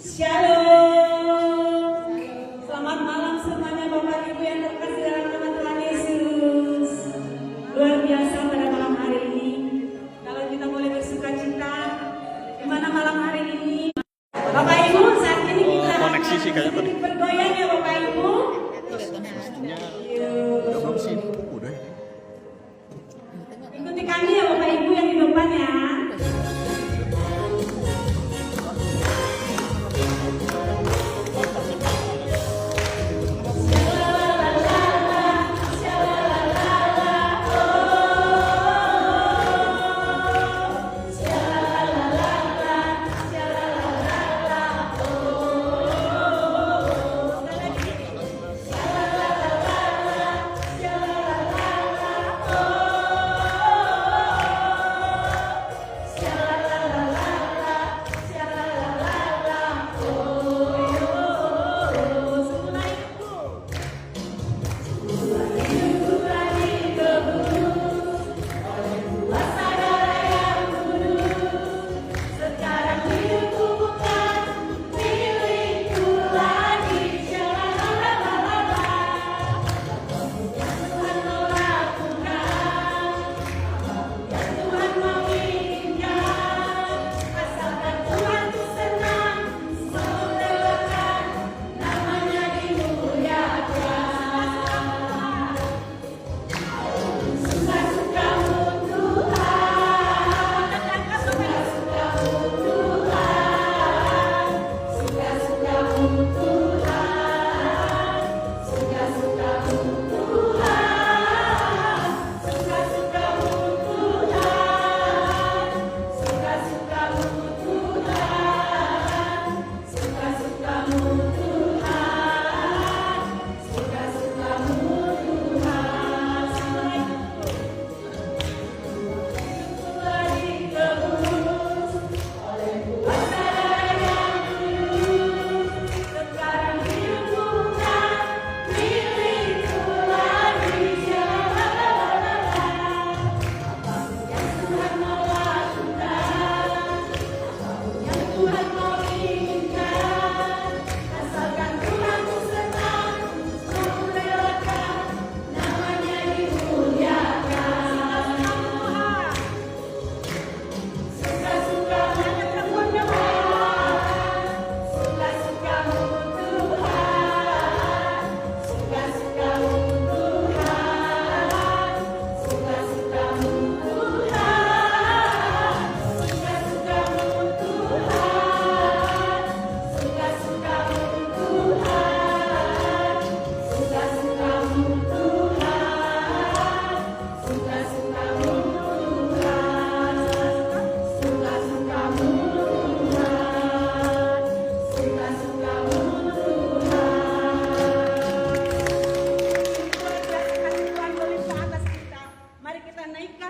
Shalom. Selamat malam semuanya Bapak Ibu yang terkasih dalam nama Tuhan Yesus. Luar biasa pada malam hari ini. Kalau kita boleh bersuka cita, gimana malam hari ini? Bapak Ibu, saat ini kita koneksi sih kayaknya tadi. Bergoyang ya Bapak Ibu. Udah. Ikuti kami ya Bapak Ibu yang di depan ya.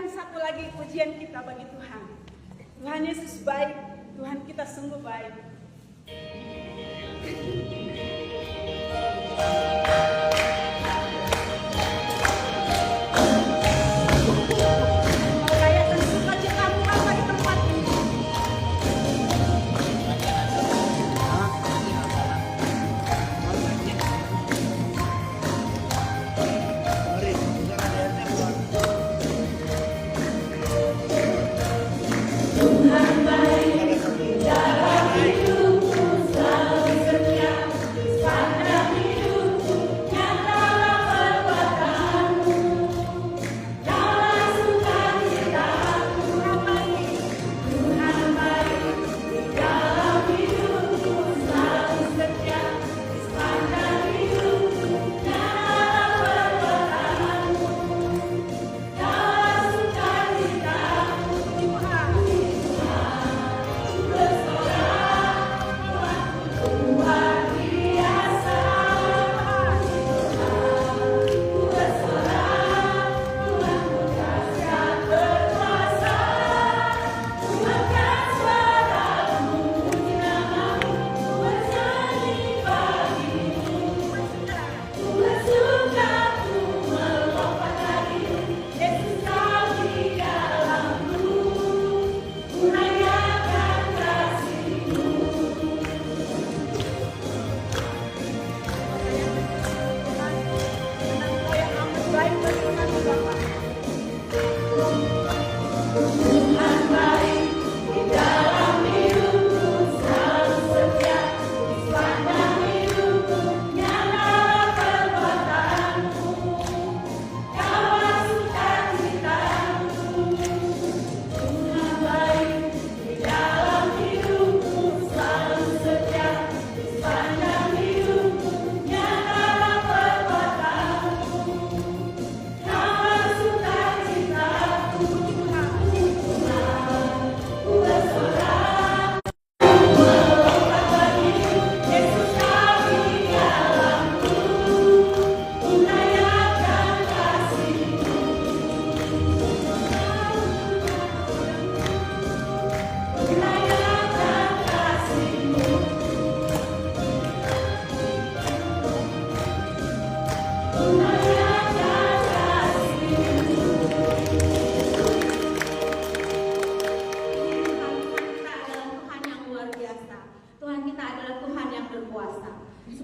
Satu lagi pujian kita bagi Tuhan. Tuhan Yesus baik, Tuhan kita sungguh baik. Rayakan sukacitamu Bapa di tempat ini. Tuhan baik, dalam hidup.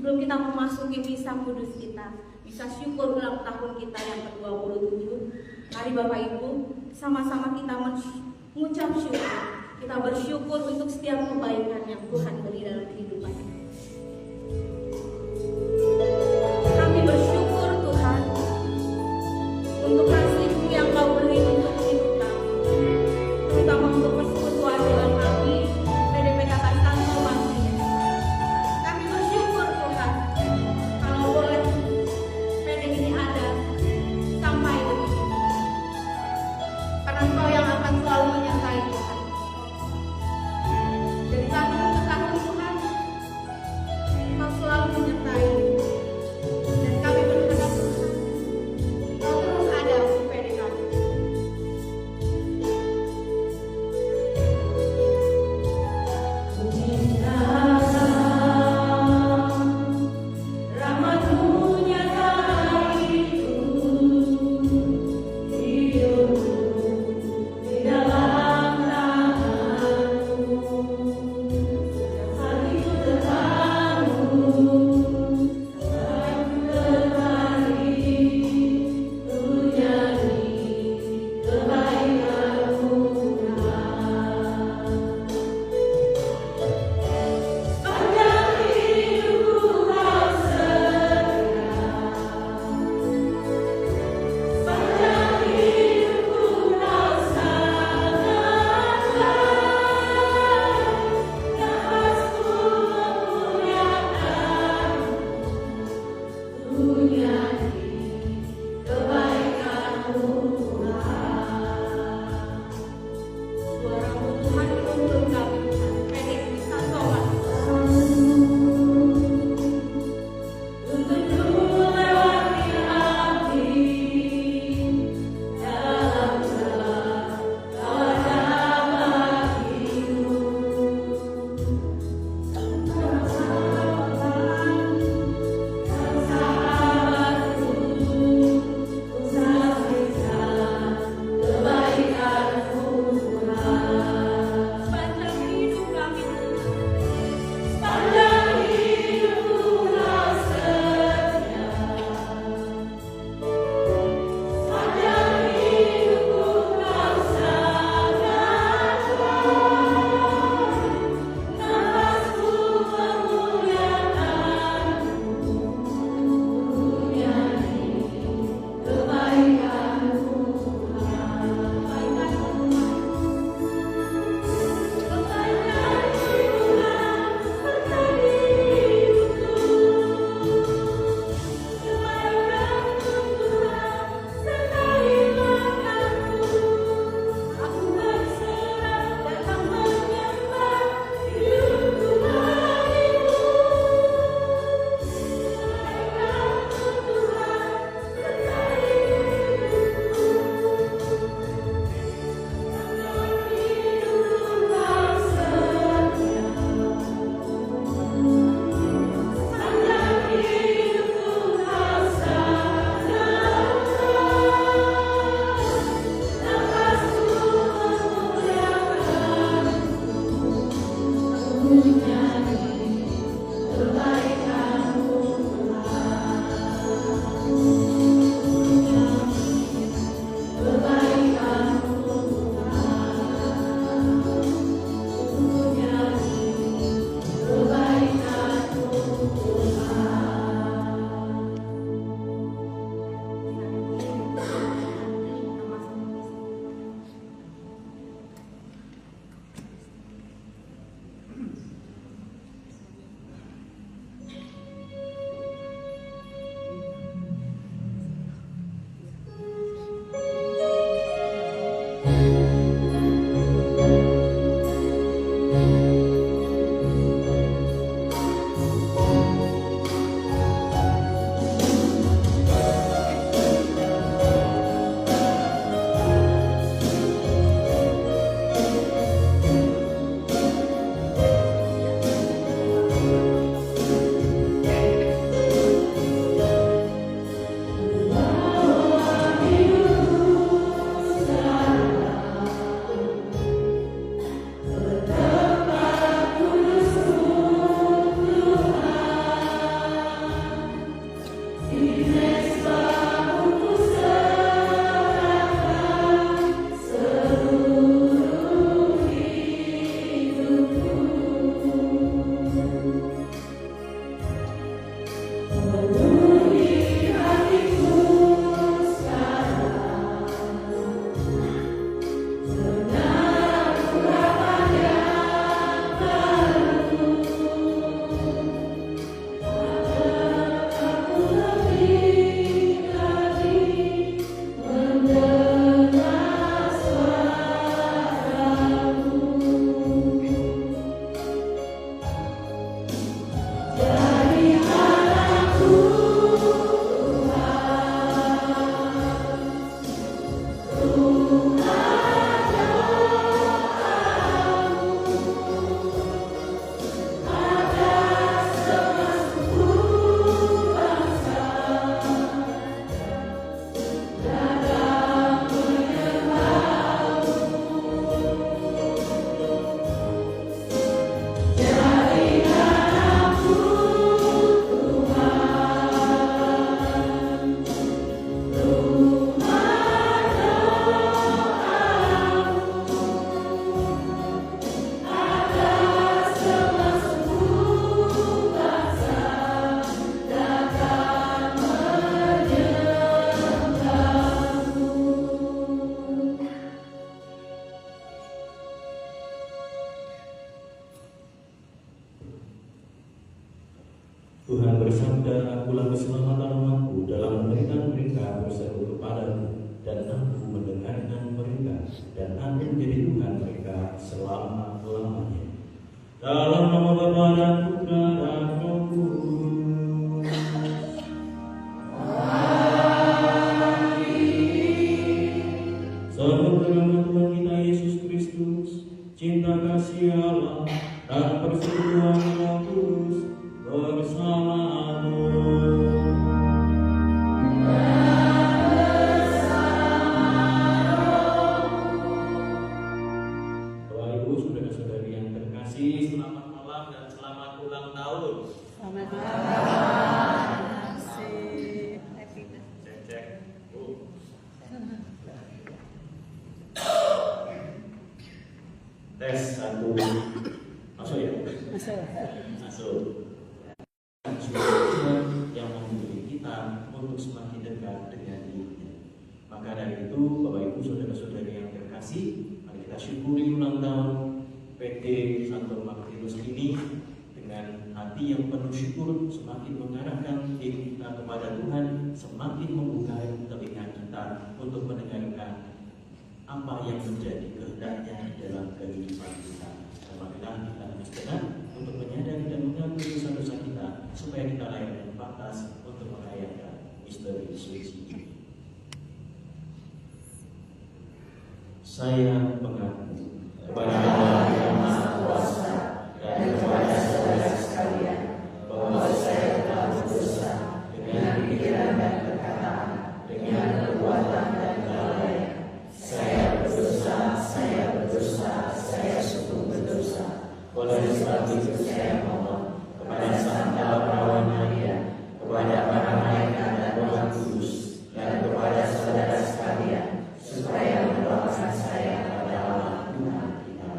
sebelum kita memasuki misa kudus kita, misa syukur ulang tahun kita yang ke-27, mari Bapak Ibu sama-sama kita mengucap syukur. Kita bersyukur untuk setiap kebaikan yang Tuhan beri dalam kehidupan kita. Kami bersyukur Tuhan untuk kasih-Mu yang Kau beri untuk hidup kami, terutama untuk persekutuan dengan kami, PDP Kakak Santo Bangkit. Kami bersyukur Tuhan kalau boleh PD ini ada sampai detik ini, karena Engkau yang akan selalu menyertai Tuhan. Dari tahun ke tahun Tuhan, Engkau selalu menyertai. Dan kami berharap Tuhan, Kau terus ada untuk PD kami. Tuhan bersabda, akulah keselamatan umatku, dalam pemerintahan mereka berseru kepadaku, dan aku mendengarkan mereka, dan aku menjadi Tuhan mereka selama-lamanya. Dalam nama Bapa dan Putra dan Roh Kudus. Semoga nama Tuhan kita Yesus Kristus, cinta kasih Allah, dan persekutuan Roh Kudus bersamamu. Bapak Ibu, saudara-saudari yang terkasih, selamat malam dan selamat ulang tahun. Selamat malam. Cek. Tes 1. Masuk ya? Masuk. Yang memiliki kita untuk semakin dekat dengan dirinya. Maka dari itu, Bapak Ibu, saudara-saudari yang terkasih, mari kita syukuri ulang tahun PT Santo Martinus ini dengan hati yang penuh syukur, semakin mengarahkan diri kita kepada Tuhan, semakin membuka telinga kita untuk mendengarkan apa yang menjadi kehendaknya dalam kehidupan kita. Dan marilah kita dengan segenap untuk menyadari dan mengakui dosa-dosa kita, supaya kita layak dan pantas untuk merayakan misteri suci ini. Saya mengaku kepada Allah yang Maha Kuasa dan kepada saudara sekalian bahwa saya telah berdosa dengan pikiran dan perkataan, dengan perbuatan dan kelalaian. Saya berdosa, saya sungguh berdosa. Oleh sebab itu saya mohon kepada Santa Perawan Maria, kepada para malaikat dan Roh Kudus, dan kepada saudara sekalian, supaya mendoakan saya kepada Allah Tuhan kita.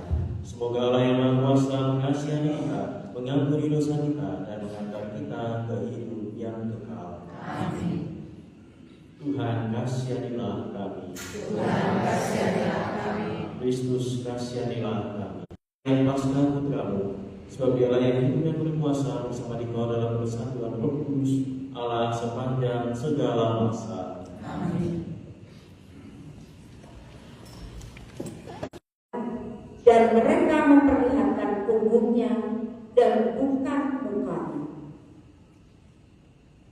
Semoga Allah yang Maha Kuasa mengasihani kita, mengampuni dosa kita, dan mengantar kita ke hidup yang kekal. Amin. Tuhan kasihanilah kami. Tuhan kasihanilah kami. Kristus kasihanilah kami. Yang Paskah Putramu, sebab Dialah yang hidup dan berkuasa bersama Dikau dalam persatuan Roh Kudus, Allah sepanjang segala masa. Amin. Dan mereka memperlihatkan punggungnya dan bukan mukanya.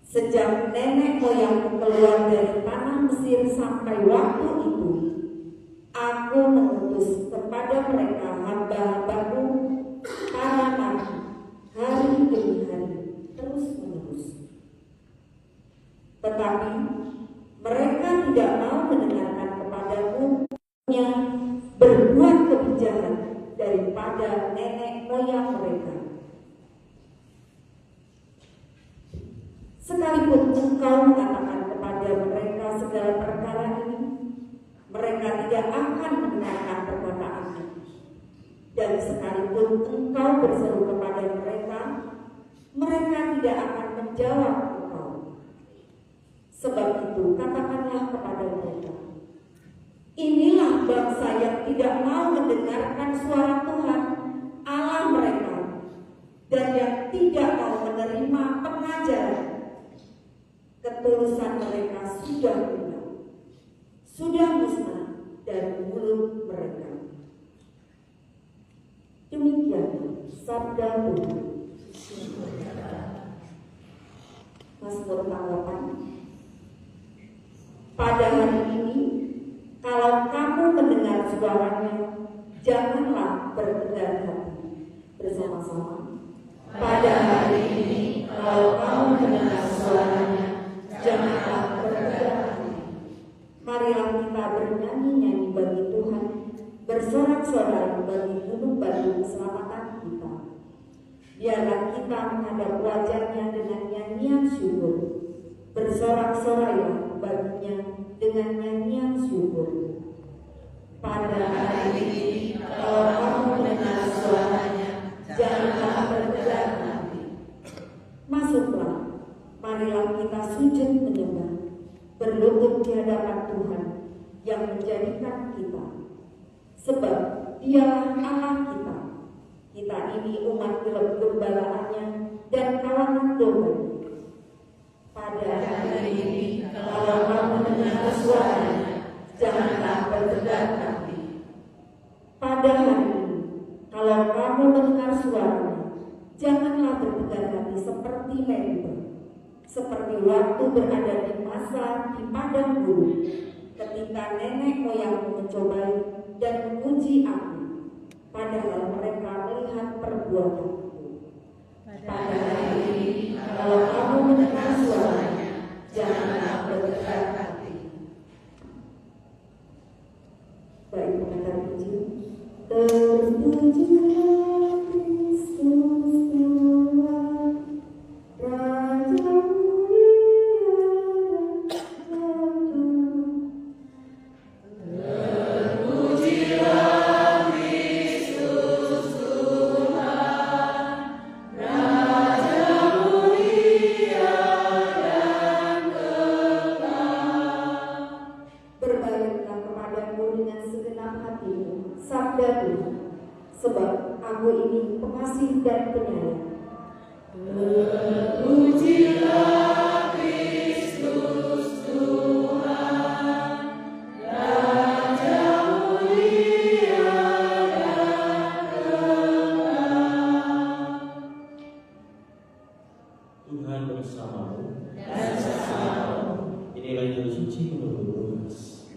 Sejak nenek moyangku keluar dari tanah Mesir sampai waktu itu, aku mengutus kepada mereka hamba-hambaku para nabi hari demi hari terus menerus. Tetapi mereka tidak mau mendengarkan kepadaku, berbuat kebijakan daripada nenek moyang mereka. Sekalipun engkau mengatakan kepada mereka segala perkara ini, mereka tidak akan mendengarkan perkataannya. Dan sekalipun engkau berseru kepada mereka, mereka tidak akan menjawab engkau. Sebab itu katakanlah kepada mereka, inilah bangsa yang tidak mau mendengarkan suara Tuhan Allah mereka, dan yang tidak mau menerima pengajaran. Ketulusan mereka sudah hilang, sudah musnah dari mulut mereka. Demikian sabda Tuhan. Mazmur tanggapan. Pada hari ini, kalau kamu mendengar suaranya, janganlah bertegar hati. Bersama-sama. Pada hari ini, kalau kamu mendengar suaranya, janganlah bertegar hati. Marilah kita bernyanyi-nyanyi bagi Tuhan, bersorak-sorai bagi gunung batu keselamatan kita. Biarlah kita menghadap wajahnya dengan nyanyian syukur. Bersorak-sorailah baginya dengan nyanyian syukur. Pada hari ini, kalau kamu mendengar suaranya, janganlah bertegar hati. Masuklah, marilah kita sujud menyembah, berlutut di hadapan Tuhan yang menjadikan kita. Sebab Dialah Allah kita. Kita ini umat gelap gembalaannya dan kawanan Tuhan. Pada hari ini, kalau kamu mendengar suaranya, janganlah bertegak hati. Pada hari ini, kalau kamu mendengar suaranya, janganlah bertegak hati seperti mereka, seperti waktu berada di masa di padang gurun, ketika nenek moyangmu mencobai dan menguji aku, padahal mereka melihat perbuatanku. Pada hari ini, kalau kamu mendengar suaranya, janganlah bertegak hati. Baik, pengantar puji. Terpujilah Kristus Tuhan, Raja mulia dan agung. Terpujilah Kristus Tuhan, Raja mulia dan kekal. Berbaliklah kepadamu dengan segenap hatimu, sabda Tuhan, sebab aku ini pengasih dan penyayang. Terpujilah Kristus Tuhan, Raja mulia dan kekal. Tuhan bersamamu. Dan sesamamu. Inilah Injil suci menurut Lukas.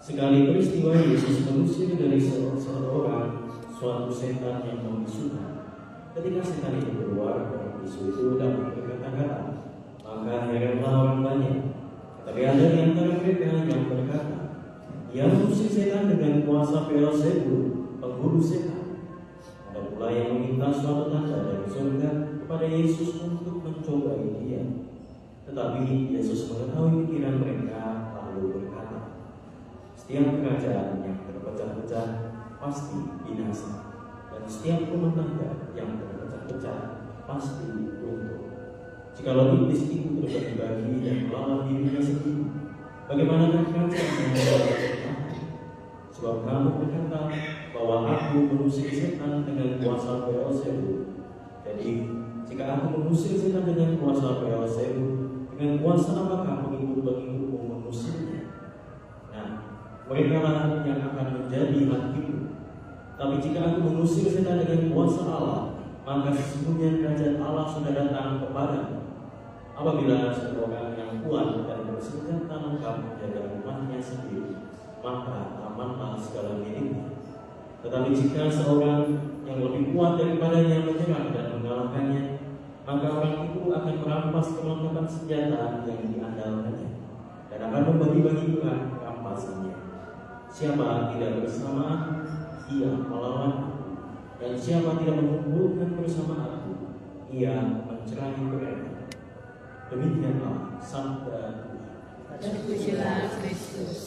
Sekali peristiwa Yesus mengusir dari seorang suatu setan yang membisukan. Ketika setan itu keluar dari bisu itu dapat berkata-kata, maka heranlah orang banyak. Tetapi ada di antara mereka yang berkata, ia mengusir setan dengan kuasa Beelzebul, pengguru setan. Ada pula yang meminta suatu tanda dari surga kepada Yesus untuk mencobai dia. Tetapi Yesus mengetahui pikiran mereka lalu berkata, setiap kerajaan yang terpecah-pecah pasti binasa, dan setiap rumah tangga yang terpecah-pecah pasti runtuh. Jikalau iblis itu terbagi-bagi dan melawan dirinya sendiri, bagaimanakah kerajaan yang bertahan? Sebab kamu berkata bahwa aku mengusir setan dengan kuasa Beelzebul. Jadi, jika aku mengusir setan dengan kuasa Beelzebul, dengan kuasa apakah pengikut-pengikutmu mengusirnya? Nah, mereka lah yang akan menjadi hakimu. Tapi jika aku mengusir setan dengan kuasa Allah, maka sesungguhnya kerajaan Allah sudah datang kepadamu. Apabila seorang yang kuat dan bersenjata lengkap menjaga rumahnya sendiri, maka amanlah segala miliknya. Tetapi jika seorang yang lebih kuat daripadanya menyerang dan mengalahkannya, maka orang itu akan merampas kelengkapan senjata yang diandalkannya dan akan membagi-bagi rampasannya. Siapa tidak bersama aku, ia melawan aku, dan siapa tidak mengumpulkan bersama aku, ia mencerai mereka. Demikianlah sabda Tuhan. Terpujilah Kristus.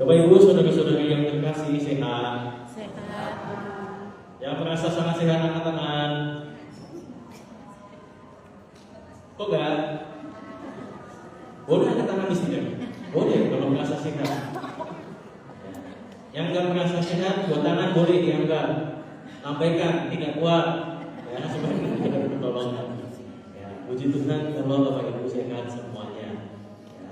Bapak Ibu, saudara-saudari yang terkasih, sehat. Sehat. Yang merasa sangat sehat angkat tangan. Kok enggak? Boleh angkat tangan di sini. Boleh kalau merasa sehat. Yang enggak merasa sehat, buat tangan boleh diangkat. Sampaikan tidak kuat. Ya, sebenarnya tidak pertolongan. Ya, puji Tuhan kalau Bapak Ibu sehat semuanya. Ya.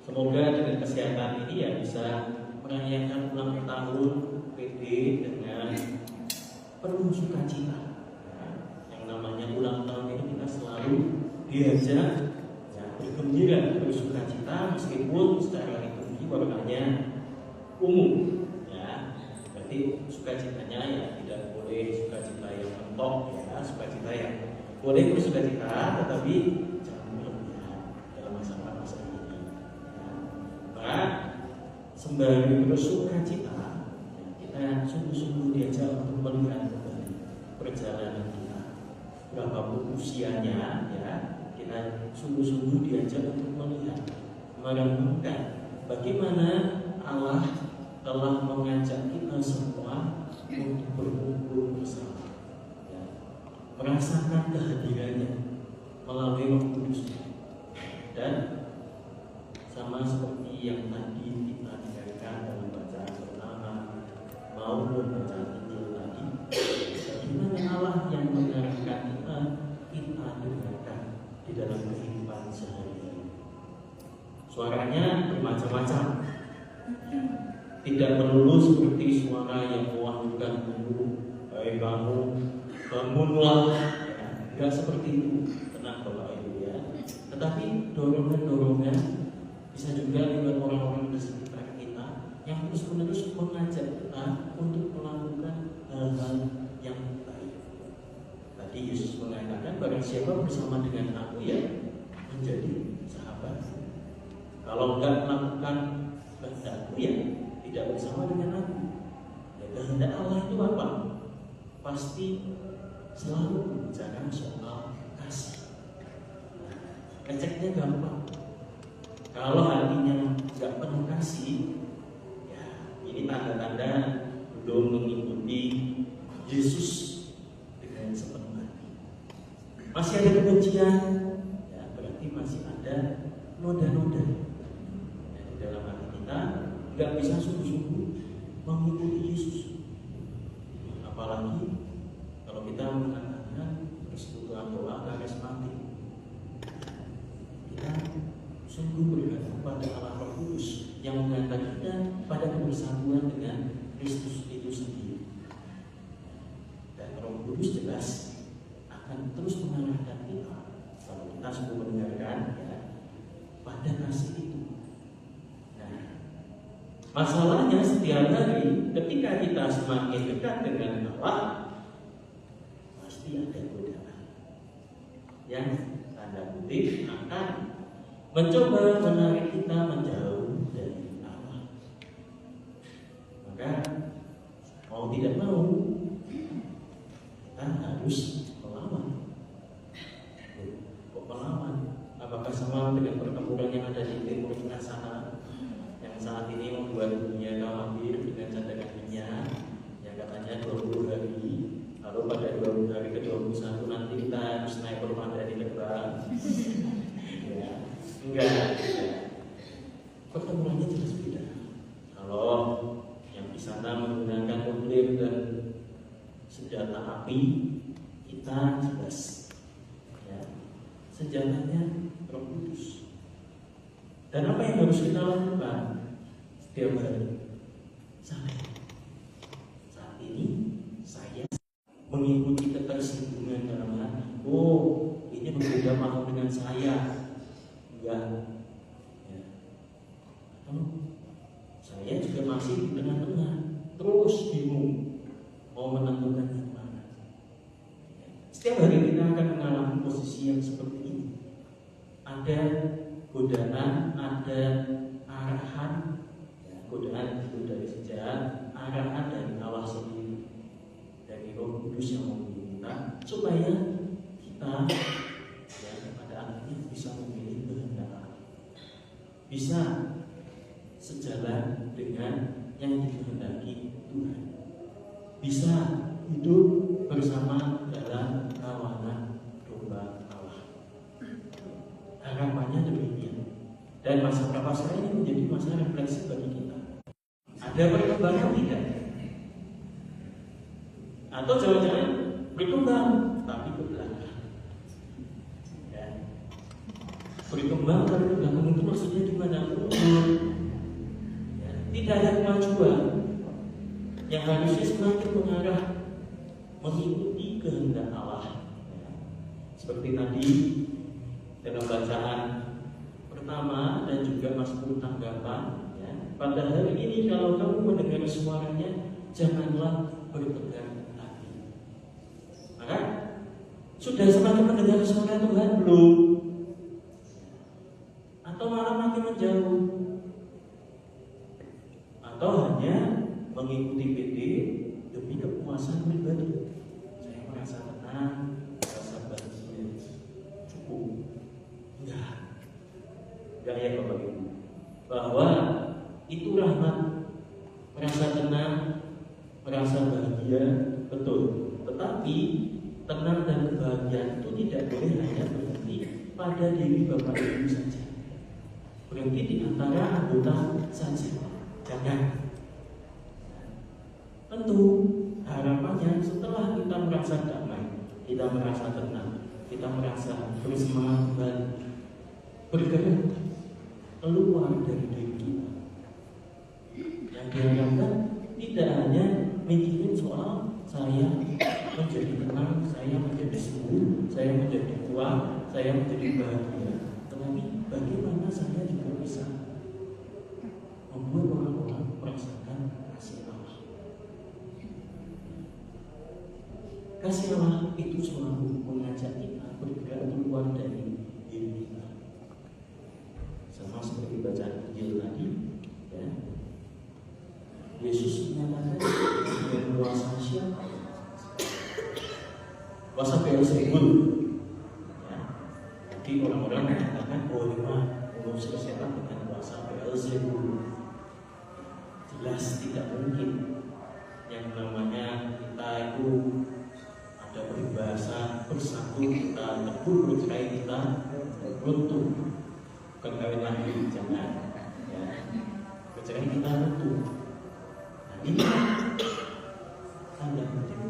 Semoga dengan kesehatan ini ya bisa merayakan ulang tahun PD dengan penuh sukacita. Ya, yang namanya ulang tahun ini kita selalu diajak ya, bergembira, bersukacita meskipun secara liturgi warnanya umum. Ya, berarti sukacitanya ya tidak boleh sukacita yang mentok ya, sukacita yang boleh bersukacita tetapi jangan berlebihan dalam masa ini. Maka sembari bersukacita ya, kita sungguh-sungguh diajak untuk melihat kembali perjalanan kita. Berapapun usianya ya, kita sungguh-sungguh diajak untuk melihat, merenungkan bagaimana Allah telah mengajak kita semua untuk berkumpul bersama, ya, merasakan kehadirannya melalui Roh Kudus, dan sama seperti yang tadi kita dengarkan dalam bacaan pertama maupun bacaan Injil tadi, bagaimana Allah yang mengarahkan kita dengarkan di dalam kehidupan sehari-hari. Suaranya bermacam-macam, tidak melulu seperti suara yang mewahkan "Hai kamu, bangunlah", enggak seperti itu. Tenang Bapak Ibu ya. Tetapi dorongan-dorongan bisa juga lewat orang-orang di sekitar kita yang terus-menerus mengajak kita untuk melakukan hal-hal yang baik. Tadi Yesus mengatakan, barang siapa bersama dengan aku ya menjadi sahabat. Kalau enggak melakukan kehendakku ya tidak bersama dengan aku. Ya, kehendak Allah itu apa? Pasti selalu berbicara soal kasih. Nah, ngeceknya gampang. Kalau hatinya nggak penuh kasih, ya ini tanda-tanda belum mengikuti Yesus dengan sepenuh hati. Masih ada kebencian, ya berarti masih ada noda-noda. Ya, di dalam hati kita nggak bisa sungguh-sungguh mengikuti Yesus. Apalagi kalau kita mengatakan persekutuan doa karismatik, kita sungguh bergantung pada Allah Roh Kudus yang mengantar kita pada kebersatuan dengan Kristus itu sendiri. Dan Roh Kudus jelas akan terus mengarahkan kita kalau kita sungguh mendengarkan ya, pada kasih itu. Nah, masalahnya setiap hari ketika kita semakin dekat dengan Allah, pasti ada godaan yang tanda kutip akan mencoba menarik kita menjauh dari Allah. Maka mau tidak mau kita harus melawan. Kok melawan? Apakah sama dengan pertempuran yang ada di timur tengah sana yang saat ini membuat dunia khawatir dengan cadangan minyak yang katanya 20 hari, lalu pada 20 hari ke-21 nanti kita harus naik permadani terbang. Ya, enggak. Pertempurannya jelas beda. Kalau yang di sana menggunakan nuklir dan senjata api, kita jelas ya, senjatanya Roh Kudus. Dan apa yang harus kita lakukan setiap hari? Saat ini saya mengikuti ketersinggungan dalam hati. Oh, ini berbeda mau dengan saya. Enggak. Ya. Atau saya juga masih di tengah-tengah, terus bingung mau menentukan yang mana. Setiap hari kita akan mengalami posisi yang seperti ini. Ada godaan, ada arahan, ya, godaan itu dari sejahat, arahan dari Allah sendiri, dari Roh Kudus yang membimbing kita supaya kita ya, pada akhirnya bisa memilih kehendak Allah, bisa sejalan dengan yang dikehendaki Tuhan, bisa hidup bersama dalam kawanan domba Allah. Harapannya demikian. Dan masa prapaskah ini menjadi masa refleksi bagi kita. Ada perkembangan tidak? Atau jangan-jangan berkembang tapi ke belakang. Ya. Berkembang tapi ke belakang itu maksudnya di mana? Ya. Tidak ada kemajuan yang harusnya semakin mengarah mengikuti kehendak Allah. Ya. Seperti tadi dalam bacaan pertama dan juga Mazmur tanggapan, ya, pada hari ini kalau kamu mendengar suaranya, janganlah bertegar hati. Maka sudah semakin mendengar suara Tuhan belum? Atau malah makin menjauh? Atau hanya mengikuti PD demi kepuasan pribadi? Saya merasa tenang, merasa bahagia, cukup. Enggak ya Bapak Ibu, bahwa itu rahmat, merasa tenang, merasa bahagia, betul. Tetapi tenang dan kebahagiaan itu tidak boleh hanya berhenti pada diri Bapak Ibu saja. berhenti di antara anggota saja. Jangan. Tentu harapannya setelah kita merasa damai, kita merasa tenang, kita merasa bersemangat kembali, bergerak keluar dari diri kita. Yang diharapkan tidak hanya mikirin soal saya menjadi tenang, saya menjadi sembuh, saya menjadi kuat, saya menjadi bahagia, tetapi bagaimana saya juga bisa membuat orang-orang merasakan kasih Allah. Kasih Allah itu selalu mengajak kita bergerak keluar dari diri kita. Sama seperti bacaan Injil tadi, ya. Yesus menyatakan dengan kuasa siapa? Kuasa Beelzebul. Ya. Jadi orang-orang mengatakan mengusir setan dengan kuasa Beelzebul. Jelas tidak mungkin yang namanya kita itu ada peribahasa bersatu, kita tebur bercerai, kita runtuh. Bukan kawin lagi, jangan. Ya. Bercerai kita runtuh. Nah, ini tanda kutip.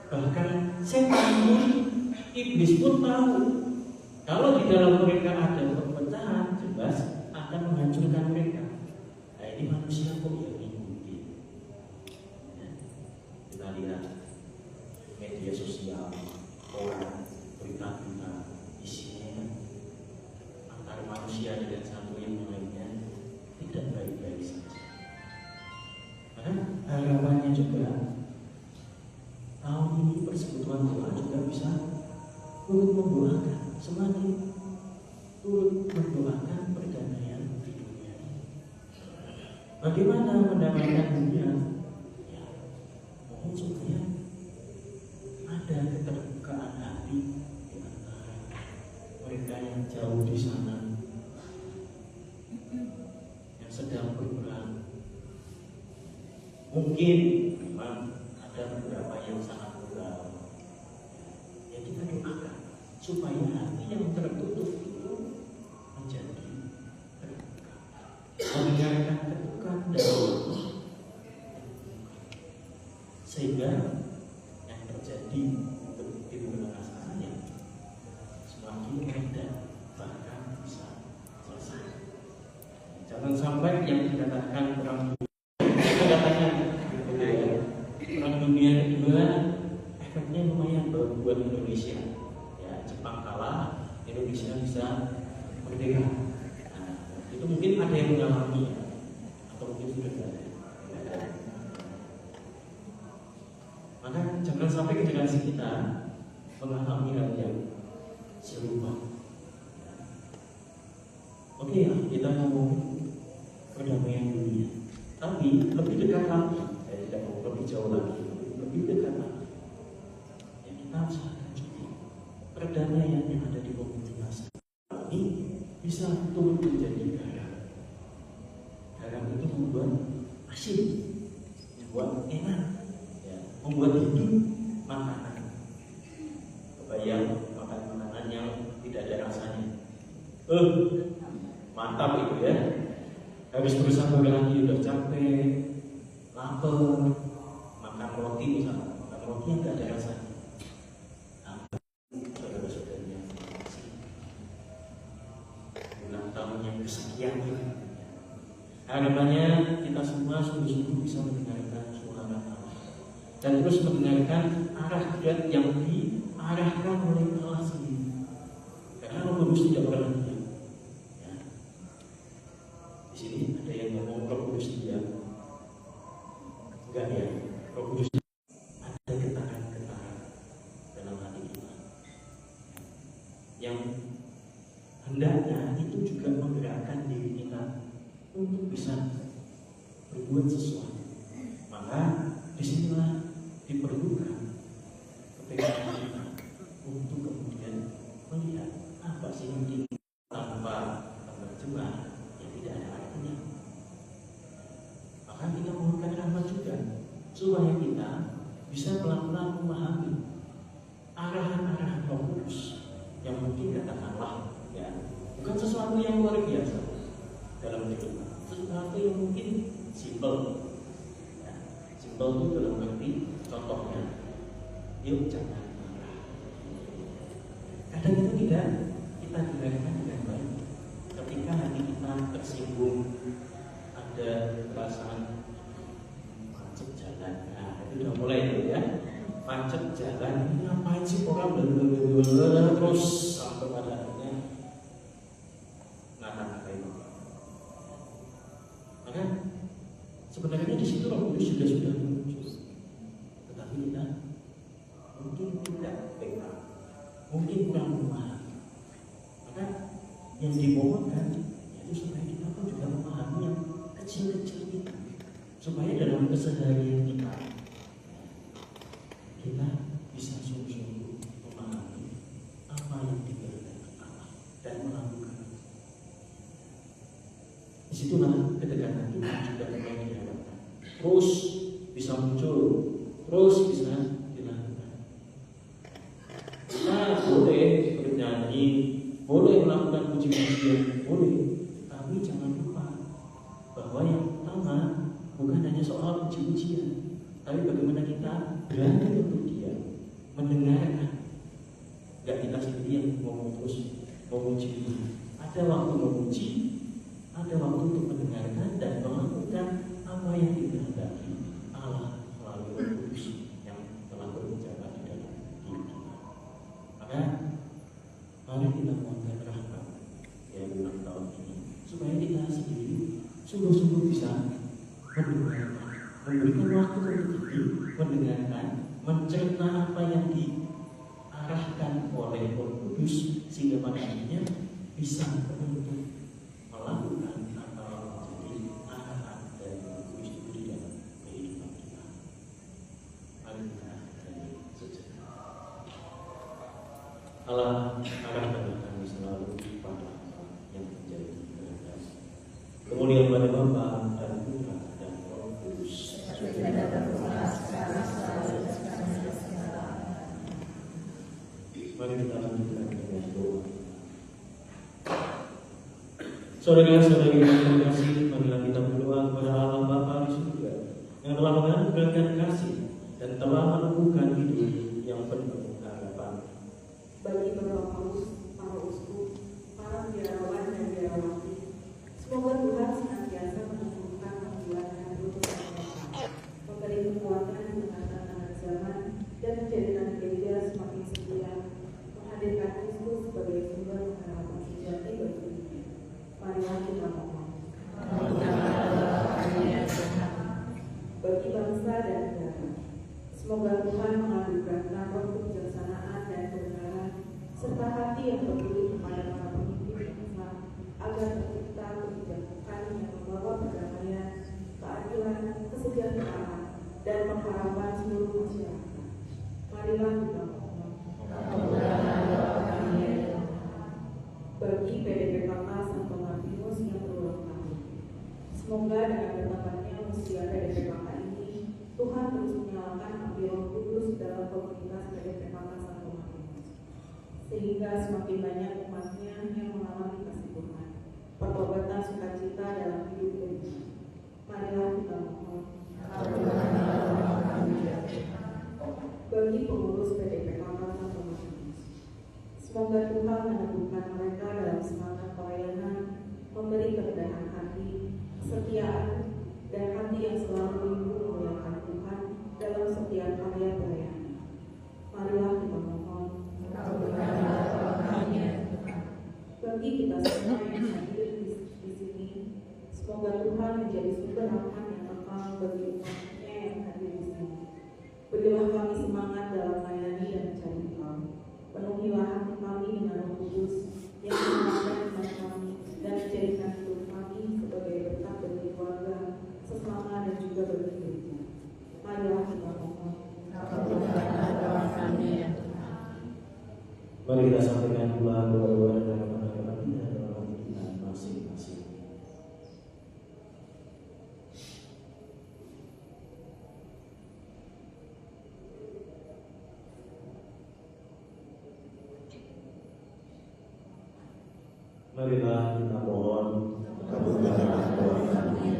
Bahkan setan pun, iblis pun tahu kalau di dalam mereka ada perpecahan, jelas akan menghancurkan mereka. Nah, ini manusia kok yang mengikuti. Ya. Kita lihat media sosial, orang, berita-berita, isinya antara manusia dengan satu yang lainnya tidak baik-baik saja. Karena harapannya juga tahun ini persekutuan Tuhan juga bisa turut mendoakan, semakin turut mendoakan perdamaian di dunia ini. Bagaimana mendamaikan dunia? Ya, mohon supaya ada keterbukaan hati di antara mereka yang jauh di sana, yang sedang berperang. Mungkin memang ada beberapa yang sangat mudah. Ya, kita doakan supaya hati yang tertutup itu menjadi terbuka, mendengarkan ketukan dari Allah, sehingga yang terjadi untuk di tengah sananya semakin rendah, bahkan bisa selesai. Jangan sampai yang dikatakan perang dunia kedua efeknya lumayan buat Indonesia. Ya, Jepang kalah, Indonesia bisa merdeka. Nah, itu mungkin ada yang mengalami, atau mungkin sudah ada. Maka jangan sampai generasi kita mengalami hal yang serupa. Oke ya, kita ngomong perdamaian dunia, tapi lebih dekat lagi. Saya tidak mau lebih jauh lagi, lebih dekat lagi. Ya, kita harus sadar juga perdamaian yang ada di komunitas ini bisa turut menjadi garam. Garam itu membuat asin, membuat enak, ya, membuat hidup makanan. Kebayang makan makanan yang tidak ada rasanya. Mantap itu ya. Habis berusaha lagi udah capek, lapar, makan roti misalnya, makan roti yang tidak ada rasanya. Nah, saudara-saudaranya, ulang tahun yang kesekian ini, harapannya kita semua sungguh-sungguh bisa mendengarkan suara Allah dan terus mendengarkan arah gerak yang diarahkan oleh Allah sendiri. Karena Roh Kudus tidak pernah diam. Ya. Di sini ada yang ngomong Roh Kudus diam. Enggak ya, Roh Kudus ada getaran-getaran dalam hati kita yang hendaknya itu juga menggerakkan diri kita untuk bisa berbuat sesuatu. Maka disinilah diperlukan kepekaan kita untuk kemudian melihat apa sih yang kita tanpa terjemah yang tidak ada artinya. Maka kita mohonkan rahmat juga supaya kita bisa pelan-pelan memahami arahan-arahan Roh Kudus yang mungkin katakanlah ya bukan sesuatu yang luar biasa, dalam kehidupan. Sesuatu yang mungkin simpel, ya. Simpel itu dalam arti contohnya, yuk jangan marah. Kadang itu tidak kita dengarkan dengan baik. Ketika hati kita tersinggung, ada perasaan macet jalan, nah itu udah mulai itu ya, macet jalan. Ini ngapain sih orang terus sampai pada akhirnya ngata-ngatain. Maka sebenarnya di situ Roh Kudus sudah muncul, tetapi kita mungkin tidak peka, mungkin kurang memahami. Maka yang dimohonkan yaitu supaya kita pun juga memahami yang kecil-kecil itu, supaya dalam keseharian kita bisa sungguh-sungguh memahami apa yang dikehendaki Allah dan melakukan. Disitulah kedekatan kita juga mulai diharapkan. Terus bisa muncul, terus bisa dilakukan. Kita boleh bernyanyi, boleh melakukan puji-pujian, boleh, tapi jangan lupa bahwa yang utama bukan hanya soal puji-pujian, tapi bagaimana kita berani untuk dia mendengarkan. Gak kita sendiri yang mau terus memuji. Ada waktu memuji, ada waktu untuk mendengarkan dan melakukan apa yang dikehendaki Allah melalui Roh Kudus yang telah berbicara di dalam hidup kita. Maka mari kita mohonkan rahmat yang ulang tahun ini, supaya kita sendiri sungguh-sungguh bisa mendengarkan, memberikan waktu untuk diri, mendengarkan, mencerna apa yang diarahkan oleh Roh Kudus, sehingga pada akhirnya bisa untuk melakukan atau menjadi arahan dari Roh Kudus itu di dalam kehidupan kita. Mari kita berani sejenak. Allah arahkan kami selalu pada apa yang menjadi kehendak. Kemuliaan pada Bapa dan Putra dan Roh Kudus. Mari kita lanjutkan dengan doa. Saudara-saudari yang terkasih, marilah kita berdoa kepada Allah Bapa di surga yang telah menganugerahkan kasih dan telah menumbuhkan hidup yang penuh harapan. Bagi para paus, para uskup, para biarawan dan biarawati, semoga Tuhan senantiasa menumbuhkan panggilan dan utusan mereka, memberi kekuatan di tengah-tengah zaman dan menjadikan gereja semakin setia, menghadirkan Kristus sebagai sumber pengharapan sejati bagi dunia. Marilah kita mohon. Bagi bangsa dan negara, semoga Tuhan menganugerahkan roh kebijaksanaan dan kebenaran serta hati yang peduli kepada para pemimpin bangsa agar tercipta kebijakan yang membawa perdamaian, keadilan, kesejahteraan, dan pengharapan seluruh masyarakat. Marilah kita mohon. Bagi PDPKK Santo Martinus yang berulang tahun, semoga dengan bertambahnya usia PDPKK ini, Tuhan terus menyalakan api Roh Kudus dalam komunitas PDPKK Santo Martinus, sehingga semakin banyak umatnya yang mengalami kasih Tuhan, pertobatan sukacita dalam hidup gereja. Marilah kita mohon. Bagi pengurus PDPKK Santo Martinus, semoga Tuhan meneguhkan mereka dalam semangat pelayanan, memberi kerendahan hati, kesetiaan, dan hati yang selalu rindu memuliakan Tuhan dalam setiap karya pelayanan. Marilah kita mohon. Bagi kita semua yang hadir di sini, semoga Tuhan menjadi sumber rahmat yang kekal bagi umatnya yang hadir di sini. Berilah kami semangat dalam melayani dan mencari Engkau. Penuhilah hati kami dengan Roh Kudus yang menguatkan iman kami dan menjadikan hidup kami sebagai berkat bagi keluarga, sesama dan juga bagi gereja. Marilah kita mohon. Mari kita sampaikan pula doa-doa dan harapan kita dalam hati kita masing-masing. Marilah kita mohon kabulkanlah doa kami.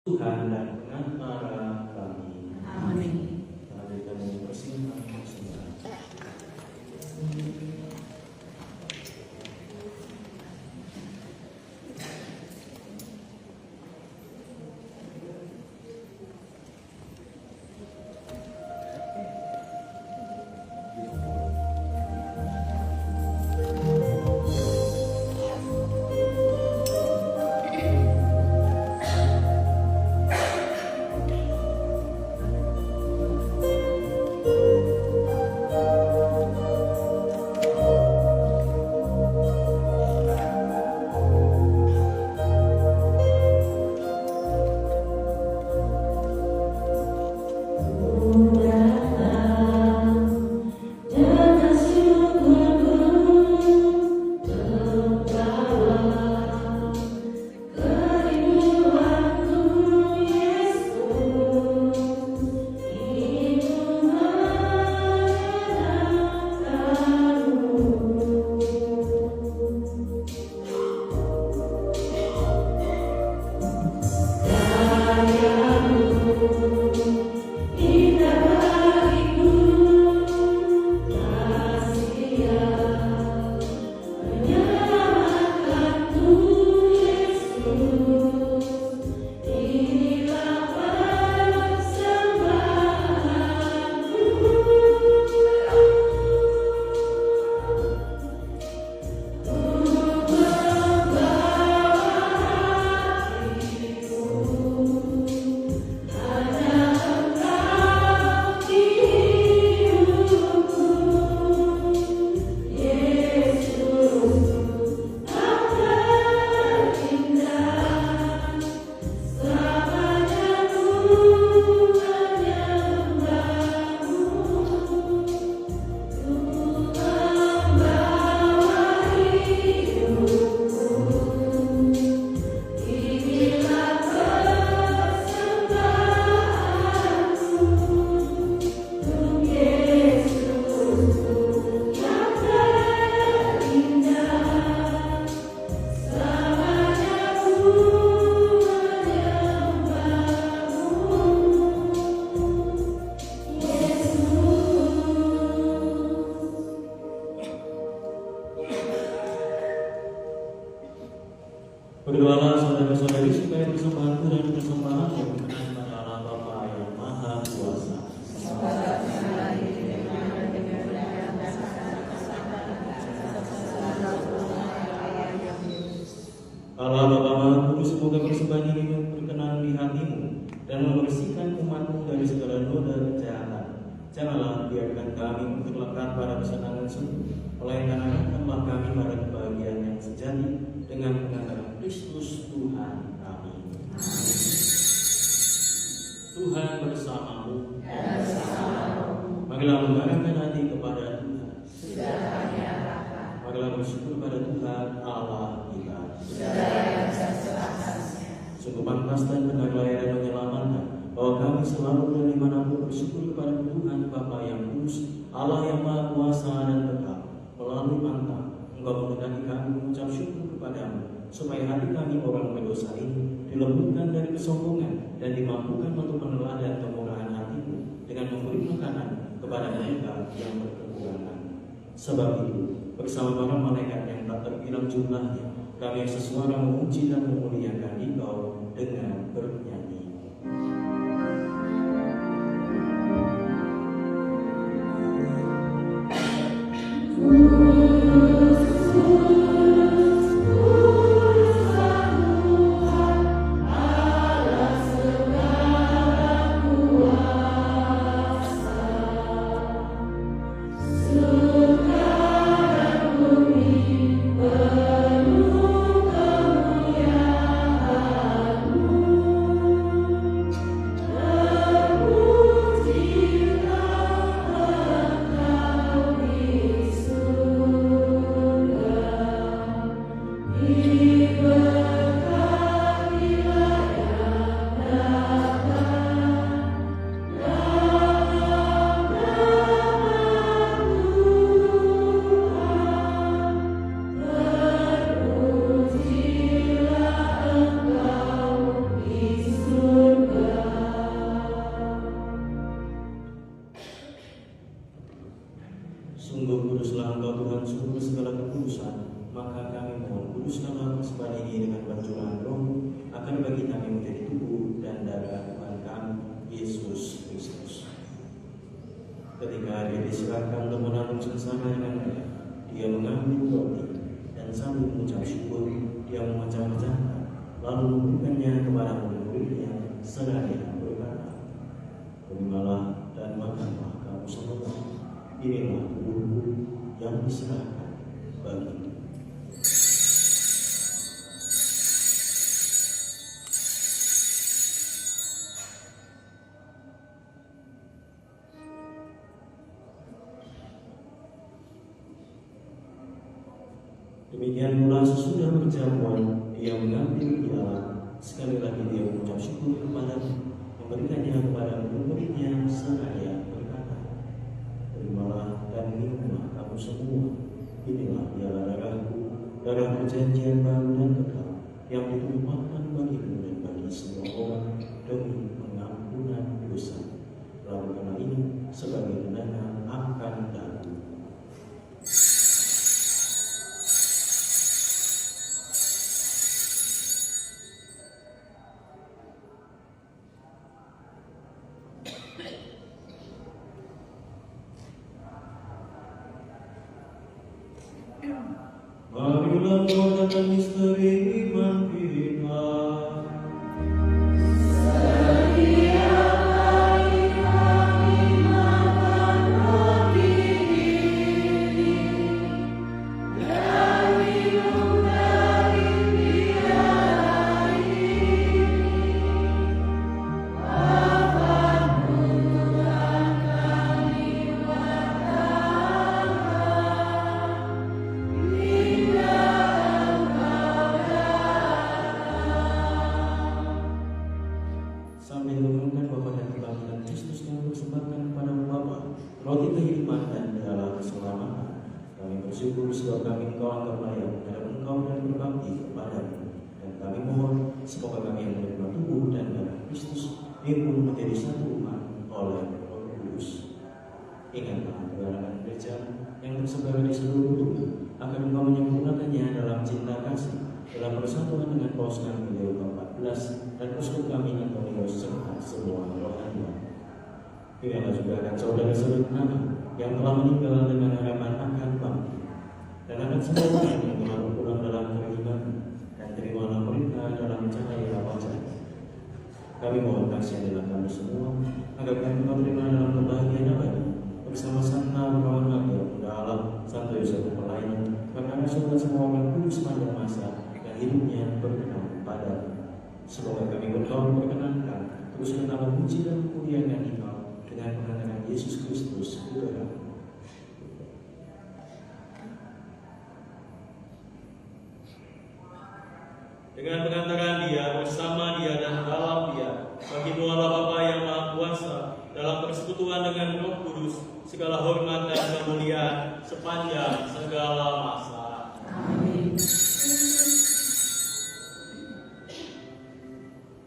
Tuhan dan pengantara kami. Amin. Mari kami persilakan semua. Berdoalah saudara-saudari supaya persembahanku dan persembahanmu berkenan pada Allah Bapa yang Maha Kuasa. Allah Bapa Maha Kudus, semoga persembahan ini berkenan di hatimu dan membersihkan umatmu dari segala noda kejahatan. Janganlah biarkan kami terlekat pada kesenangan semu, melainkan arahkanlah kami pada kebahagiaan yang sejati dengan pengangkatan Kristus Tuhan kami. Tuhan bersamamu. Marilah menggarapkan hati kepada Tuhan. Marilah bersyukur pada Tuhan Allah kita. Sungguh pantas dan benar layak dan menyelamatkan bahwa kami selalu dan dimanapun bersyukur kepada Tuhan Bapa yang kudus, Allah yang Maha Kuasa dan Kekal. Melalui mantap Engkau menghendaki kami mengucap syukur kepadamu, supaya hati kami orang berdosa ini dilembutkan dari kesombongan dan dimampukan untuk meneladani kemurahan hatimu dengan memberi makanan kepada mereka yang berkekurangan. Sebab itu, bersama para malaikat yang tak terbilang jumlahnya, kami sesuara memuji dan memuliakan Engkau dengan bernyanyi. kuduskanlah persembahan ini dengan percurahan Roh, akan bagi kami menjadi tubuh dan darah Tuhan kami Yesus Kristus. Ketika dia diserahkan untuk menanggung sengsara dengan Dia, dia mengambil roti dan sambil mengucap syukur, dia memecah-mecahkan, lalu memberikannya kepada murid-muridnya seraya berkata, "Terimalah dan makanlah kamu semua, inilah tubuhku yang diserahkan bagimu." Demikian pula sesudah berjamuan, dia mengambil piala, sekali lagi dia mengucap syukur kepada-Mu, memberikannya kepada murid-muridnya seraya berkata, "Terimalah dan minumlah kamu semua, inilah piala darahku, darah perjanjian baru dan kekal, yang ditumpahkan bagimu dan bagi semua orang demi pengampunan dosa. Lakukanlah ini sebagai kenangan akan aku." Marilah mengamalkan misteri iman kita. Sambil mengumumkan Bapa dan kebangkitan Kristus yang bersembahkan kepada Bapa, roti kehidupan dan dialah keselamatan. Kami bersyukur sebab kami Engkau anggap layak dalam Engkau dan berbakti kepada-Mu. Dan kami mohon semoga kami yang menerima tubuh dan darah Kristus himpun menjadi satu umat oleh Roh Kudus. Ingatlah perjalanan gereja yang tersebar di seluruh dunia, akan Engkau menyempurnakannya dalam cinta kasih, dalam persatuan dengan Paus kami Leo ke-14 dan uskup kami Antonius serta semua rohaniwan. Ingatlah juga akan saudara-saudara kami yang telah meninggal dengan harapan akan bangkit, dan akan semua orang yang telah berpulang dalam keimanan, dan terimalah mereka dalam cahaya wajah-Nya. Kami mohon kasihan kami semua, agar kami terima dalam kebahagiaan abadi bersama Santa Berawan Maria, Bunda Allah, Santo Yosef Pelayan, karena saudara semua orang kudus sepanjang masa yang hidupnya berkenan pada. Semoga kami berdoa memperkenankan terus menambah puji dan kemuliaan Engkau dengan pengenalan Yesus Kristus Putra. Dengan pengantaran Dia, bersama Dia dan dalam Dia, bagi-Mu Allah Bapa yang Maha Kuasa, dalam persekutuan dengan Roh Kudus, segala hormat dan kemuliaan sepanjang segala masa. Amin.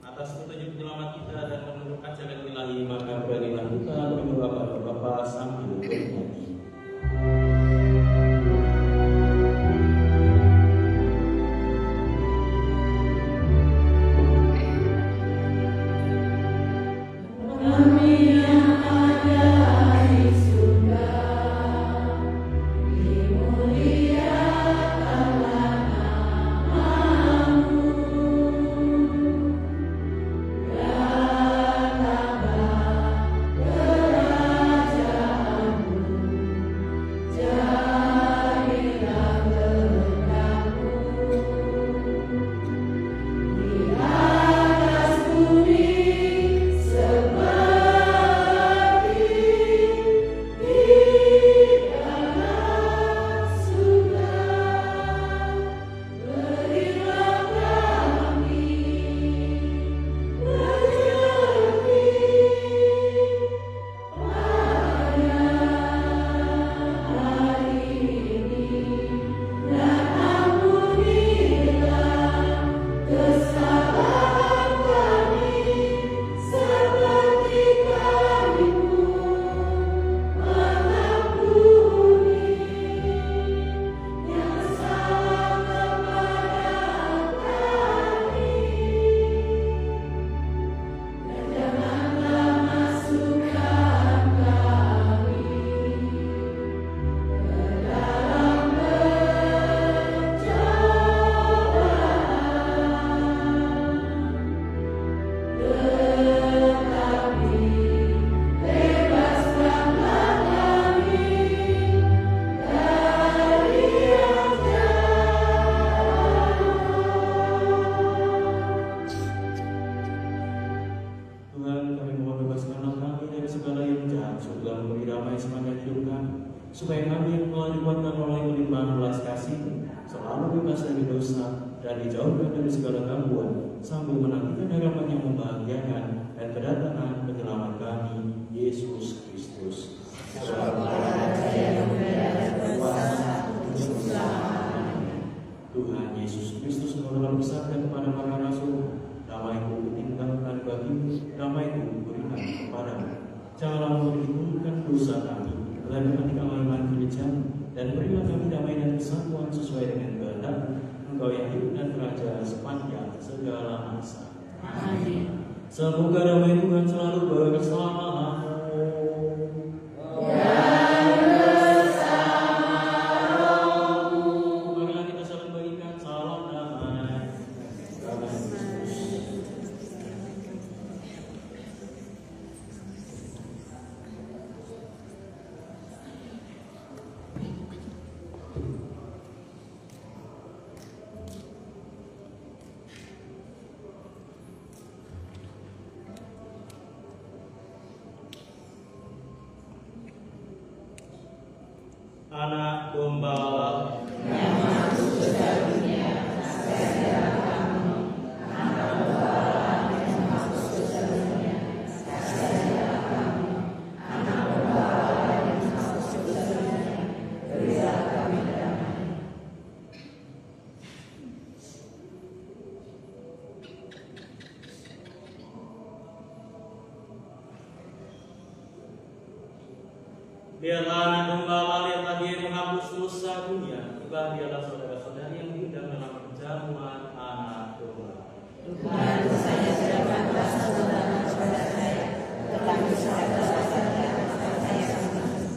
Atas petunjuk penyelamat kita dan menurut ajaran ilahi, maka beranilah kita berdoa pada Bapa sambil bernyanyi. Dimuliakanlah supaya kami yang telah dikuatkan oleh kelimpahan belas kasih selalu bebas dari dosa dan dijauhkan dari segala gangguan, sambil menantikan harapan yang membahagiakan dan kedatangan penyelamat kami, Yesus Kristus. Tuhan Yesus Kristus telah bersabda kepada para rasul, damai-Ku kutinggalkan bagimu, damai-Ku kuberikan kepadamu. Janganlah memperhitungkan dosa kami, tetapi gantikanlah iman kami, dan berilah kami damai dan kesatuan sesuai dengan kehendak Engkau yang hidup dan berada sepanjang segala masa. Amin. Semoga damai Tuhan selalu bersamamu. Marilah kita saling bagikan salam damai. Anak Gembala. Biarlah anak gembala, lihatlah Dia yang menghapus dosa dunia. Berbahagialah saudara-saudari yang diundang dalam perjamuan anak gembala. Tuhan, dosanya sudah pantas kepada saya, tetapi dosa saya akan saya ampuni.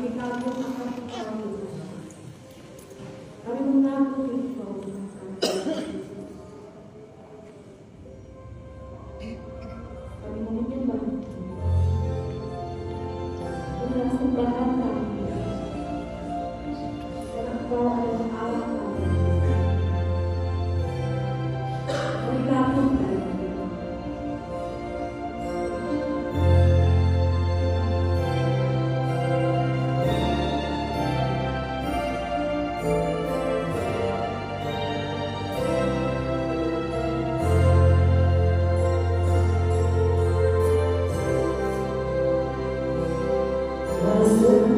kami kagum akan Engkau Tuhan. Kami mengakui Engkau Tuhan kami. Kami mau menyembah Engkau. Inilah sembahan kami. Karena Engkau adalah Allah kami. Kami kagum kami. Masuk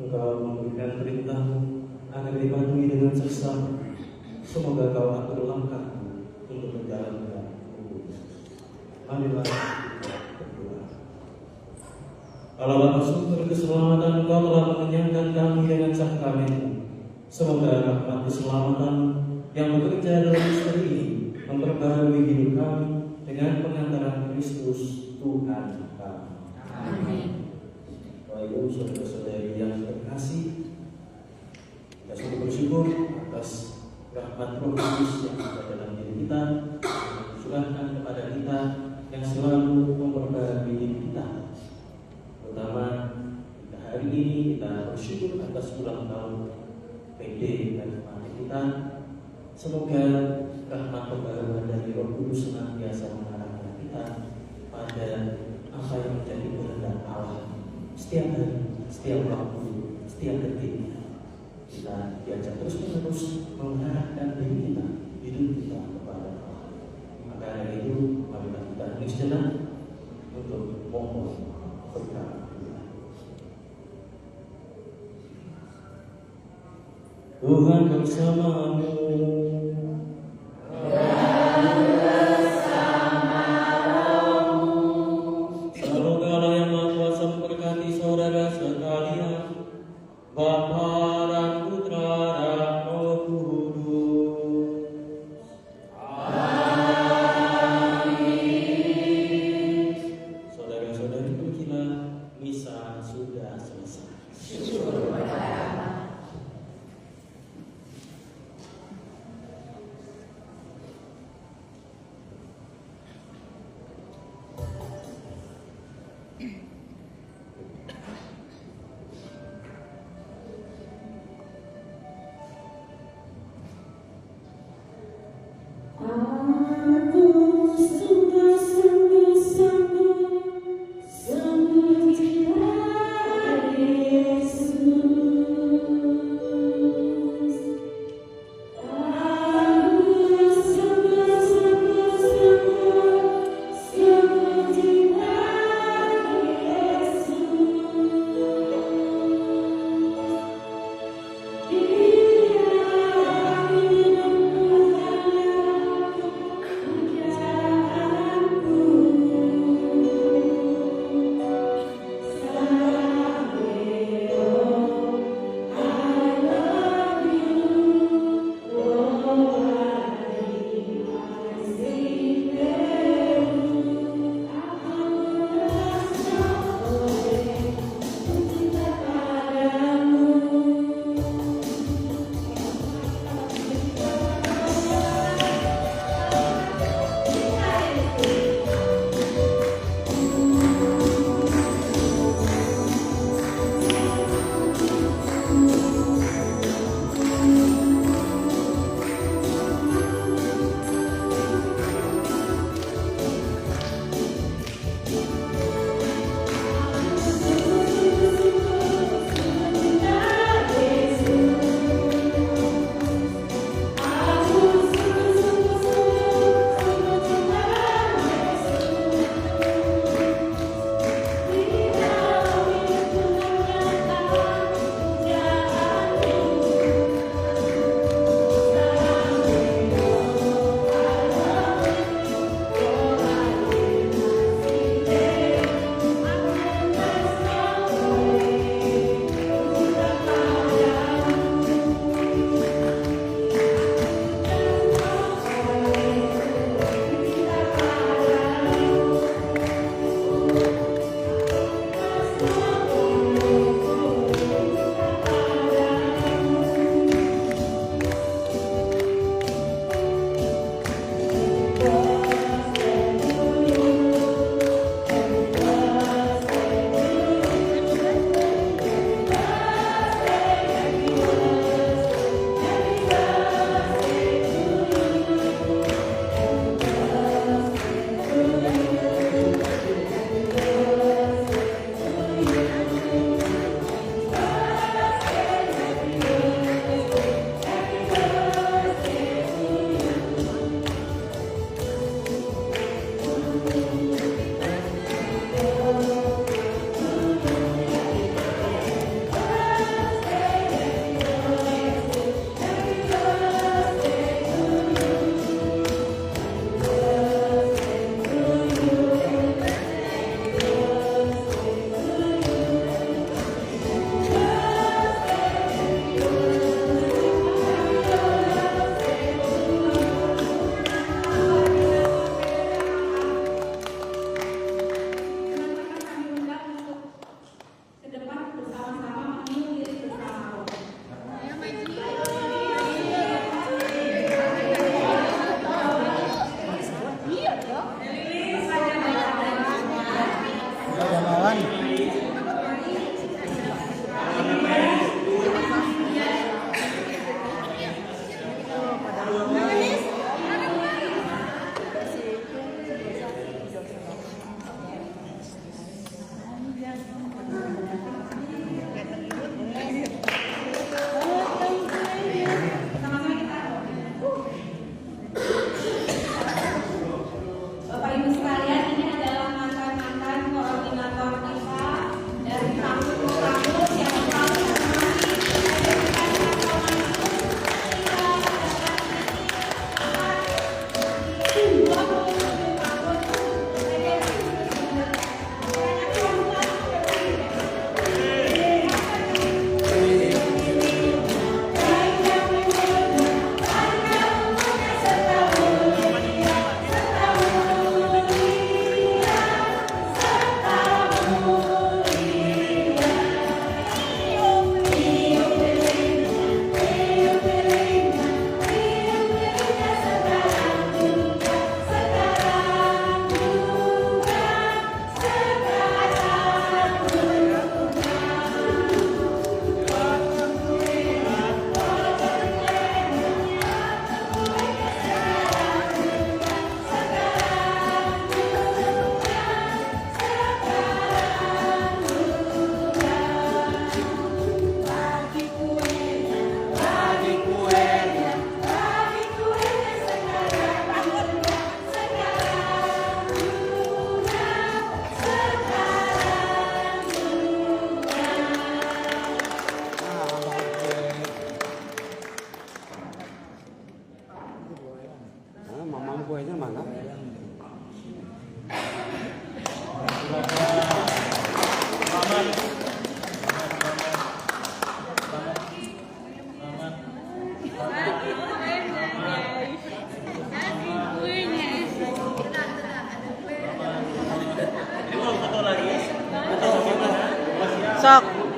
Engkau memberikan perintahmu agar dipatuhi dengan seksama. Semoga kau atur langkahku untuk menjalankan hukum. Marilah berdoa. Allah Bapa sumber keselamatan, Engkau telah mengenyangkan kami dengan sakarat-Mu. Semoga rahmat keselamatan yang bekerja dalam misteri ini memperbarui hidup kami dengan pengantaran Kristus Tuhan kami. Amin. Bapak Ibu, saudara-saudari yang terkasih, kita sungguh bersyukur atas rahmat Roh Kudus yang ada dalam diri kita, yang curahkan kepada kita, yang selalu memperbarui diri kita. Terutama hari ini kita bersyukur atas ulang tahun PD dan kemarin kita. Semoga rahmat pembaruan dari Roh Kudus senantiasa mengarahkan kita pada apa yang menjadi kehendak Allah setiap hari, setiap waktu, setiap detik. Kita diajak terus-menerus mengarahkan diri kita, hidup kita kepada Allah. Maka dari itu, marilah kita hening sejenak untuk mohon berkat. Tuhan bersamamu. Semoga Allah yang Maha Kuasa memberkati saudara sekalian, Bapa dan Putra dan Roh Kudus. Amin. Saudara-saudari, pergilah, misa sudah selesai. Syukur kepada Allah. Aku sungguh-sungguh cinta Yesus. Aku sungguh-sungguh cinta Yesus. Dia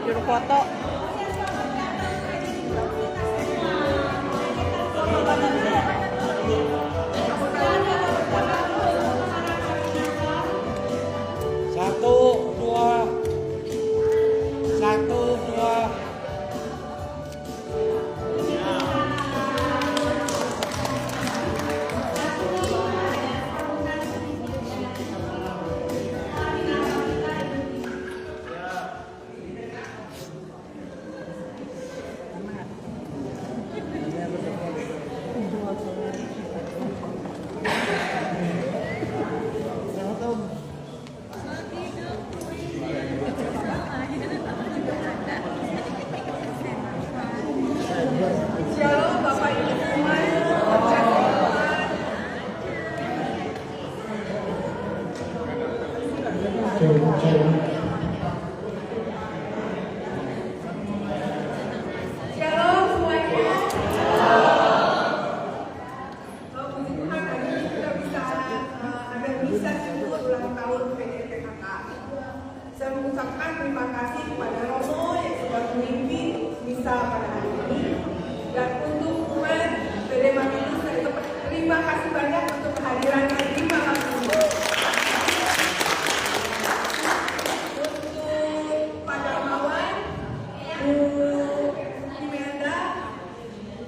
Juru foto. Satu, dua. Satu, dua. Shalom Bapak Ibu semua. Shalom semuanya. Puji Tuhan hari ini kita bisa ada misa syukur ulang tahun PDPKK. Saya mengucapkan terima kasih kepada Romo yang sudah memimpin misa pada hari ini. Dan untuk umat PD Marinus, terima kasih banyak untuk kehadirannya di malam ini. Untuk Pak Darmawan, Bu Imelda,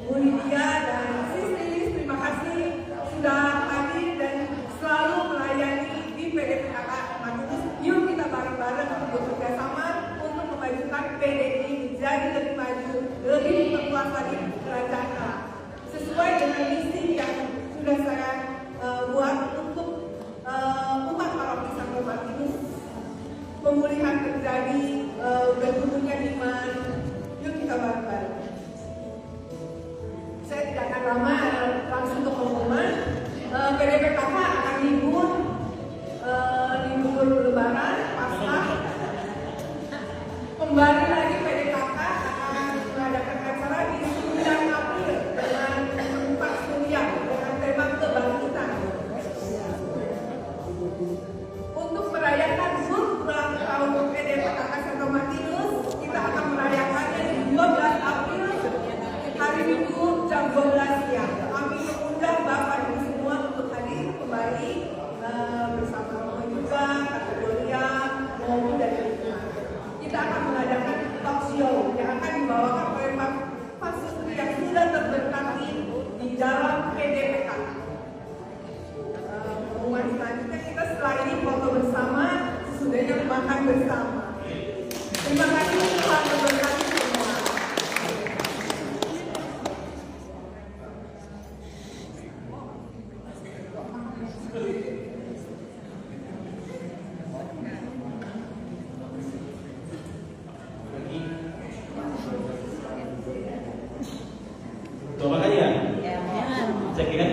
Bu Lydia, dan Sis Lilis, terima kasih sudah hadir dan selalu melayani di PDPKK Marinus. Yuk kita bareng-bareng untuk bekerja sama untuk memajukan PDI menjadi lebih maju, lebih berkuat lagi kerajaan Allah. Sesuai dengan misi yang sudah saya buat untuk umat paroki Santo Martinus, pemulihan terjadi, bertumbuhnya iman. Yuk kita bareng-bareng. Saya tidak akan lama, langsung ke pengumuman. PDPKK akan libur Lebaran, Paskah. Kembali lagi PDPKK akan mengadakan acara di 9 April dengan tempat kuliah dengan tema kebangkitan. Untuk merayakan HUT ulang tahun PDPKK Santo Martinus, kita akan merayakannya di 12 April hari Minggu jam 12 siang. Kami mengundang Bapak Ibu semua untuk hadir kembali bersama Romo juga, kategoria, maupun dari lingkungan. Kita akan mengadakan talk show yang akan dibawakan oleh Pak Sustri yang sudah terberkati di dalam PDPKK. Pengumuman selanjutnya kita setelah ini foto bersama, sesudahnya makan bersama. Terima kasih, Tuhan memberkati semua. Doa kalian? Cek ya.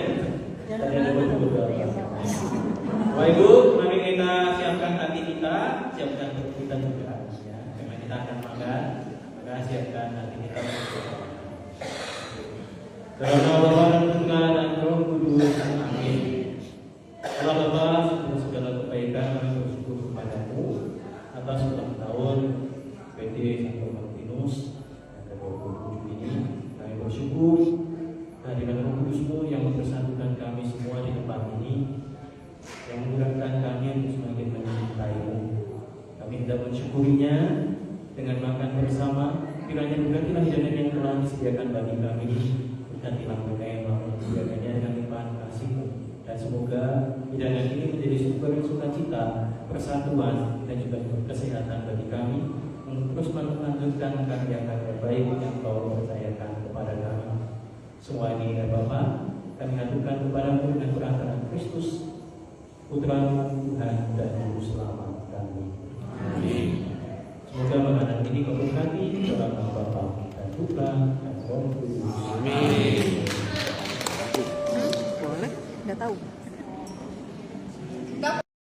Tadi ada berdoa. Bapak Ibu, mari kita siapkan hati kita, siapkan perut kita juga. Ya, karena kita akan makan, maka siapkan hati kita. Dalam nama Bapa dan Putra dan Roh Kudus. Amin. Allah Bapa, untuk segala kebaikan kami bersyukur kepadamu atas ulang tahun PD Santo Martinus yang ke-27 ini. Kami bersyukur kehadiran Roh Kudus-Mu yang mempersatukan kami semua di tempat ini, yang menggerakkan kami untuk semakin mencintai-Mu. Kami hendak mensyukurinya dengan makan bersama. Kiranya berkatilah hidangan yang telah disediakan bagi kami, berkatilah mereka yang mau menyediakannya dengan limpahan kasih-Mu, dan semoga hidangan ini menjadi sumber sukacita, persatuan, dan juga kesehatan bagi kami untuk terus melanjutkan karya-karya baik yang Kau percayakan kepada kami. Semua ini ya Bapa, kami aturkan kepadamu dengan perantaraan Kristus, Putra-Mu, Tuhan dan Juru Selamat kami. Amin. Semoga makanan ini Kau berkati dalam nama Bapa dan Putra dan Roh Kudus. Boleh? Nggak tahu.